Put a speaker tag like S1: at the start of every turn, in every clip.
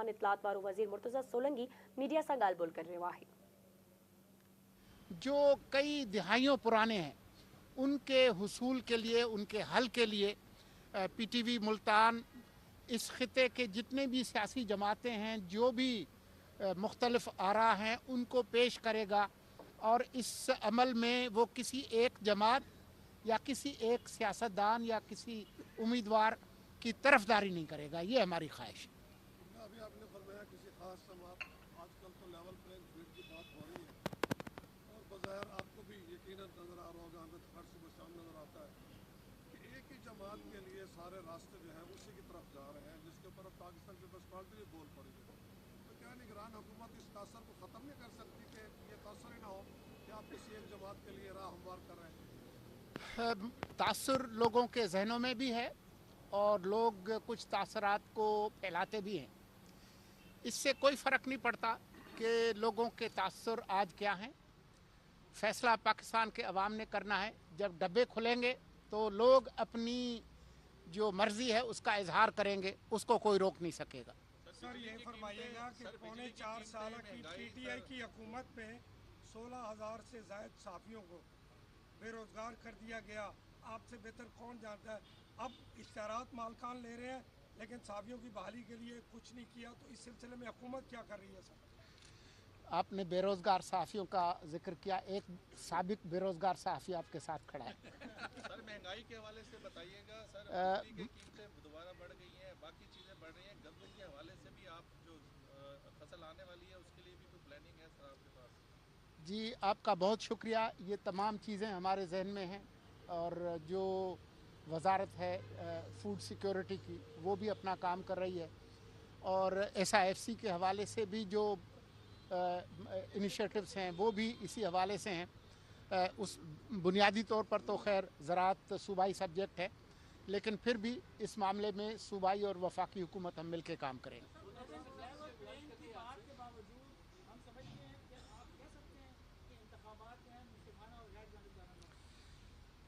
S1: इतलात वारो वज़ीर मुर्तज़ा सोलंकी मीडिया सां ॻाल्हि ॿोल करे रहियो आहे।
S2: जो कई दिहाइयों पुराने हैं उनके हुसूल के लिए, उनके हल के लिए पीटीवी मुल्तान इस खिते के जितने भी सियासी जमातें हैं, जो भी मुख्तलिफ आरा हैं, उनको पेश करेगा और इस अमल में वो किसी एक जमात या किसी एक सियासतदान या किसी उम्मीदवार की तरफदारी नहीं करेगा। ये हमारी ख्वाहिश है।
S3: अभी आपने फरमाया किसी खास जमात, आजकल तो लेवल प्लेइंग फील्ड की बात हो रही है और बज़ाहिर आपको भी यकीनन नज़र आ रहा होगा, हमें तो हर सुबह शाम नज़र आता है कि एक ही जमात के लिए सारे रास्ते जो हैं उसी की तरफ जा रहे हैं, जिसके ऊपर अब पाकिस्तान पीपल्स पार्टी भी बोल पड़ी है। तो क्या निगरान हुकूमत इस तासर को ख़त्म नहीं कर सकती कि ये तासर ही ना हो कि आप किसी एक जमात के लिए राह हमवार कर रहे हैं?
S2: तासुर लोगों के जहनों में भी है और लोग कुछ तासरात को फैलाते भी हैं। इससे कोई फ़र्क नहीं पड़ता कि लोगों के तासुर आज क्या हैं। फ़ैसला पाकिस्तान के अवाम ने करना है। जब डब्बे खुलेंगे तो लोग अपनी जो मर्ज़ी है उसका इजहार करेंगे, उसको कोई रोक नहीं सकेगा।
S4: सर ये फरमाइएगा कि पौने 4 साल की पीटीआई की हुकूमत में 16,000 से ज़ायद सहाफ़ियों को बेरोज़गार कर दिया गया। आपसे बेहतर कौन जानता है। अब इश्तहारात मालकान ले रहे हैं लेकिन सहाफ़ियों की बहाली के लिए कुछ नहीं किया, तो इस सिलसिले में हुकूमत क्या कर रही है सर?
S2: आपने बेरोज़गार सहाफ़ियों का जिक्र किया, एक साबिक बेरोज़गार सहाफ़ी आपके साथ खड़ा है।
S5: सर महंगाई के हवाले से बताइएगा। सर बिजली की कीमतें दोबारा बढ़ गई हैं, बाकी चीज़ें बढ़ रही हैं, गंदम के हवाले से भी आप जो फसल आने वाली है उसके लिए भी कोई प्लानिंग है सर आपके पास?
S2: जी आपका बहुत शुक्रिया। ये तमाम चीज़ें हमारे जहन में हैं और जो वजारत है फूड सिक्योरिटी की वो भी अपना काम कर रही है और SIFC के हवाले से भी जो इनिशिएटिव्स हैं वो भी इसी हवाले से हैं। उस बुनियादी तौर पर तो खैर ज़राअत सूबाई सब्जेक्ट है, लेकिन फिर भी इस मामले में सूबाई और वफाकी हुकूमत हम मिल के काम करेंगे।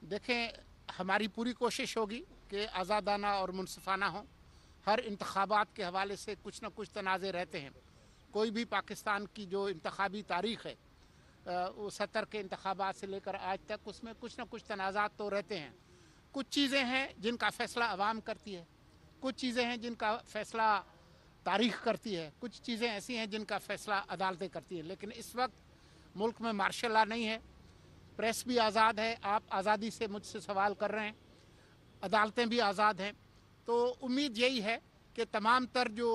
S2: देखें, हमारी पूरी कोशिश होगी कि आज़ादाना और मुनसिफाना हो। हर इंतखाबात के हवाले से कुछ ना कुछ तनाज़े रहते हैं। कोई भी पाकिस्तान की जो इंतखाबी तारीख़ है, वो 70 के इंतखाबात से लेकर आज तक, उसमें कुछ ना कुछ तनाज़ात तो रहते हैं। कुछ चीज़ें हैं जिनका फ़ैसला अवाम करती है, कुछ चीज़ें हैं जिनका फ़ैसला तारीख़ करती है, कुछ चीज़ें ऐसी हैं जिनका फ़ैसला अदालतें करती हैं। लेकिन इस वक्त मुल्क में मार्शल लॉ नहीं है, प्रेस भी आज़ाद है, आप आज़ादी से मुझसे सवाल कर रहे हैं, अदालतें भी आज़ाद हैं। तो उम्मीद यही है कि तमाम तर जो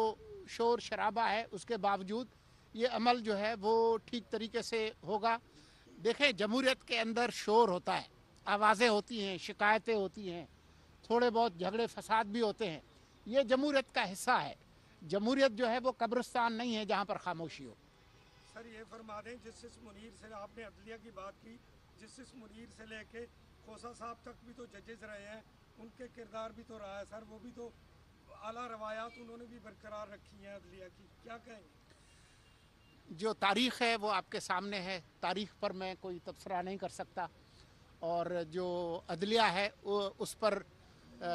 S2: शोर शराबा है उसके बावजूद ये अमल जो है वो ठीक तरीके से होगा। देखें, जमहूरियत के अंदर शोर होता है, आवाज़ें होती हैं, शिकायतें होती हैं, थोड़े बहुत झगड़े फसाद भी होते हैं। ये जमहूरियत का हिस्सा है। जमहूरियत जो है वो कब्रिस्तान नहीं है जहाँ पर खामोशी हो।
S4: सर ये फरमा दें, जस्टिस मुनीर से आपने अदलिया की बात की, जस्टिस मुनीर से लेके खोसा साहब तक भी तो जजेस रहे हैं, उनके किरदार भी तो रहा है सर, वो भी तो आला रवायात उन्होंने भी बरकरार रखी हैं अदलिया की, क्या कहेंगे?
S2: जो तारीख़ है वो आपके सामने है, तारीख़ पर मैं कोई तबसरा नहीं कर सकता और जो अदलिया है वो उस पर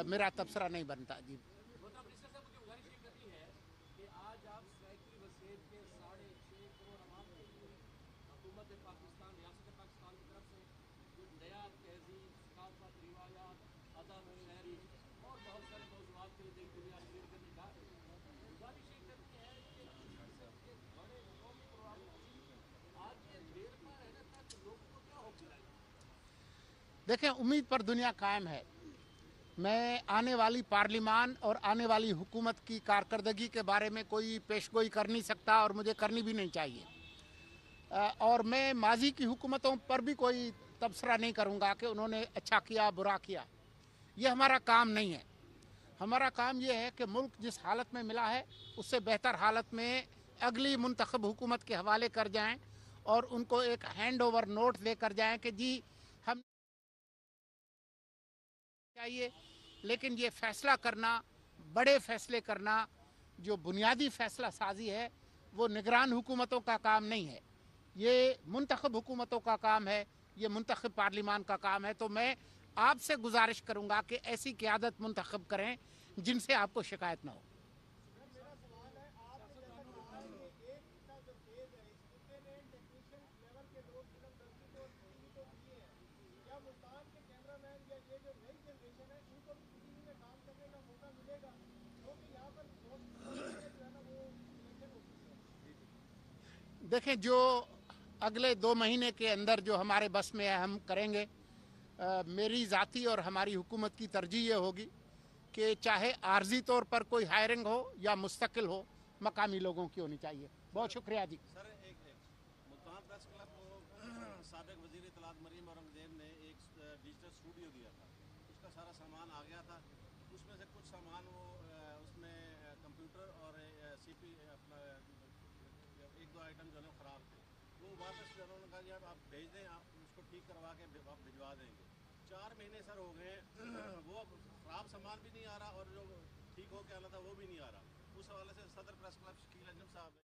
S2: मेरा तबसरा नहीं बनता। जी देखें, उम्मीद पर दुनिया कायम है। मैं आने वाली पार्लिमान और आने वाली हुकूमत की कारकर्दगी के बारे में कोई पेशगोई कर नहीं सकता और मुझे करनी भी नहीं चाहिए। और मैं माजी की हुकूमतों पर भी कोई तबसरा नहीं करूँगा कि उन्होंने अच्छा किया बुरा किया। ये हमारा काम नहीं है। हमारा काम ये है कि मुल्क जिस हालत में मिला है उससे बेहतर हालत में अगली मुंतखब हुकूमत के हवाले कर जाएं और उनको एक हैंड ओवर नोट देकर जाएं कि जी हम चाहिए। लेकिन ये फ़ैसला करना, बड़े फ़ैसले करना, जो बुनियादी फ़ैसला साजी है वो निगरान हुकूमतों का काम नहीं है, ये मुंतखब हुकूमतों का काम है, ये मुंतखब पार्लिमान का काम है। तो मैं आपसे गुजारिश करूँगा कि ऐसी क़यादत मुंतखब करें जिनसे आपको शिकायत ना हो। देखें, जो अगले 2 महीने के अंदर जो हमारे बस में है हम करेंगे। मेरी ज़ाती और हमारी हुकूमत की तरजीह ये होगी कि चाहे आर्जी तौर पर कोई हायरिंग हो या मुस्तकिल हो, मकामी लोगों की होनी चाहिए। बहुत शुक्रिया जी।
S6: सर एक मुल्तान प्रेस क्लब को साबिक वज़ीर इत्तलात मरीम औरंगज़ेब ने एक डिजिटल स्टूडियो दिया था, उसका सारा सामान आ गया था, उसमें से कुछ सामान वो उसमें कंप्यूटर और सीपी अपना 1-2 आइटम जो है ख़राब थे, वो वापस उन्होंने कहा यार आप भेज दें, आप उसको ठीक करवा के आप भिजवा देंगे। 4 महीने सर हो गए वो ख़राब सामान भी नहीं आ रहा और जो ठीक हो के आना था वो भी नहीं आ रहा। उस हवाले से सदर प्रेस क्लब शकील अंजुम साहब ने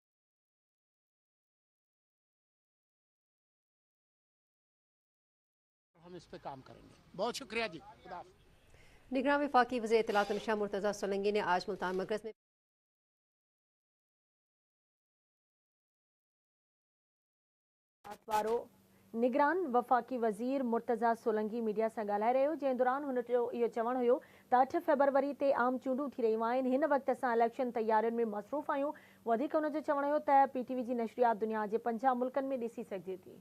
S2: हम इस पे काम करेंगे। बहुत शुक्रिया जी। खुदा हाफ़िज़।
S7: निगरान वफाकी वज़ीर इत्तलात शाह मुर्तज़ा सोलंकी ने आज मुल्तान मरकज़ में
S1: वारो निगरान वफ़ाकी वज़ीर मुर्तज़ा सोलंकी मीडिया सां ॻाल्हाए रहियो, जंहिं दौरान हुन जो इहो चवणु हुयो त 8 फ़रवरी ते आम चूंडूं थी रहियूं आहिनि। हिन वक़्त असां इलेक्शन तयारियुनि में मसरूफ़ आहियूं। वधीक हुन जो चवणु हुयो त PTV जी नशरियात दुनिया जे 50 मुल्कनि में ॾिसी सघिजे थी।